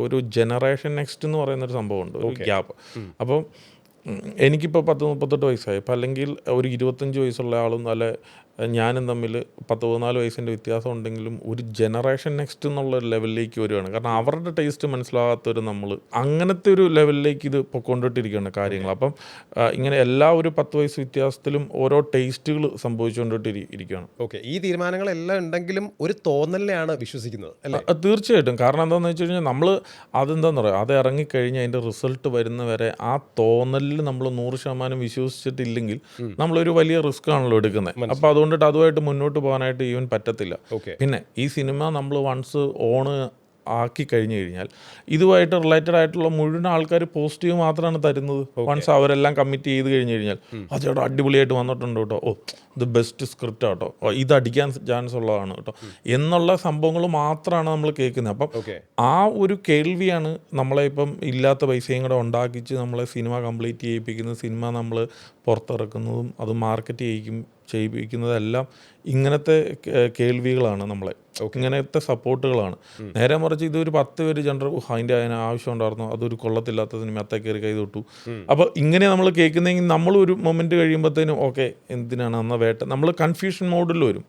ഒരു generation next എന്ന് പറയുന്നൊരു സംഭവമുണ്ട്, ഒരു ഗ്യാപ്പ്. അപ്പോൾ എനിക്കിപ്പോൾ 30-38 വയസ്സായി. അപ്പോൾ അല്ലെങ്കിൽ ഒരു 25 വയസ്സുള്ള ആളും അല്ലെ ഞാനും തമ്മിൽ 10-14 വയസ്സിൻ്റെ വ്യത്യാസം ഉണ്ടെങ്കിലും ഒരു ജനറേഷൻ നെക്സ്റ്റ് എന്നുള്ള ഒരു ലെവലിലേക്ക് വരികയാണ്. കാരണം അവരുടെ ടേസ്റ്റ് മനസ്സിലാകാത്തൊരു നമ്മൾ അങ്ങനത്തെ ഒരു ലെവലിലേക്ക് ഇത് പൊയ്ക്കൊണ്ടിട്ടിരിക്കുകയാണ് കാര്യങ്ങൾ. അപ്പം ഇങ്ങനെ എല്ലാ ഒരു 10 വയസ്സ് വ്യത്യാസത്തിലും ഓരോ ടേസ്റ്റുകൾ സംഭവിച്ചുകൊണ്ടിട്ടിരിക്കുകയാണ്. ഓക്കെ, ഈ തീരുമാനങ്ങളെല്ലാം ഉണ്ടെങ്കിലും ഒരു തോന്നലിനെയാണ് വിശ്വസിക്കുന്നത് അല്ലേ? തീർച്ചയായിട്ടും. കാരണം എന്താണെന്ന് വെച്ച് കഴിഞ്ഞാൽ നമ്മൾ അതെന്താണെന്ന് പറയുക, അത് ഇറങ്ങിക്കഴിഞ്ഞ് അതിൻ്റെ റിസൾട്ട് വരുന്നവരെ ആ തോന്നലിൽ നമ്മൾ 100% വിശ്വസിച്ചിട്ടില്ലെങ്കിൽ നമ്മളൊരു വലിയ റിസ്ക് ആണല്ലോ എടുക്കുന്നത്. അപ്പോൾ അതുകൊണ്ടിട്ട് അതുമായിട്ട് മുന്നോട്ട് പോകാനായിട്ട് ഈവൻ പറ്റത്തില്ല. പിന്നെ ഈ സിനിമ നമ്മൾ വൺസ് ഓണ് ആക്കി കഴിഞ്ഞു കഴിഞ്ഞാൽ ഇതുമായിട്ട് റിലേറ്റഡ് ആയിട്ടുള്ള മുഴുവൻ ആൾക്കാർ പോസിറ്റീവ് മാത്രമാണ് തരുന്നത്. വൺസ് അവരെല്ലാം കമ്മിറ്റ് ചെയ്ത് കഴിഞ്ഞ് കഴിഞ്ഞാൽ അതേടെ അടിപൊളിയായിട്ട് വന്നിട്ടുണ്ട് കേട്ടോ, ഓ ഇത് ബെസ്റ്റ് സ്ക്രിപ്റ്റ് കേട്ടോ, ഇത് അടിക്കാൻ ചാൻസ് ഉള്ളതാണ് കേട്ടോ എന്നുള്ള സംഭവങ്ങൾ മാത്രമാണ് നമ്മൾ കേൾക്കുന്നത്. അപ്പം ആ ഒരു കേൾവിയാണ് നമ്മളെ ഇപ്പം ഇല്ലാത്ത പൈസയും കൂടെ ഉണ്ടാക്കിച്ച് നമ്മളെ സിനിമ കംപ്ലീറ്റ് ചെയ്യിപ്പിക്കുന്നത്, സിനിമ നമ്മൾ പുറത്തിറക്കുന്നതും അത് മാർക്കറ്റ് ചെയ്യിപ്പിക്കുന്നതെല്ലാം ഇങ്ങനത്തെ കേൾവികളാണ് നമ്മളെ, ഇങ്ങനത്തെ സപ്പോർട്ടുകളാണ്. നേരെ മറിച്ച് ഇതൊരു 10 പേര് അതിൻ്റെ ആവശ്യം ഉണ്ടായിരുന്നു, അതൊരു കൊള്ളത്തില്ലാത്ത സിനിമ അത്ത കയറി കൈ തൊട്ടു. അപ്പോൾ ഇങ്ങനെ നമ്മൾ കേൾക്കുന്നെങ്കിൽ നമ്മളൊരു മൊമെൻറ്റ് കഴിയുമ്പോഴത്തേനും ഓക്കെ എന്തിനാണ് എന്നാൽ വേട്ട നമ്മൾ കൺഫ്യൂഷൻ മോഡിൽ വരും.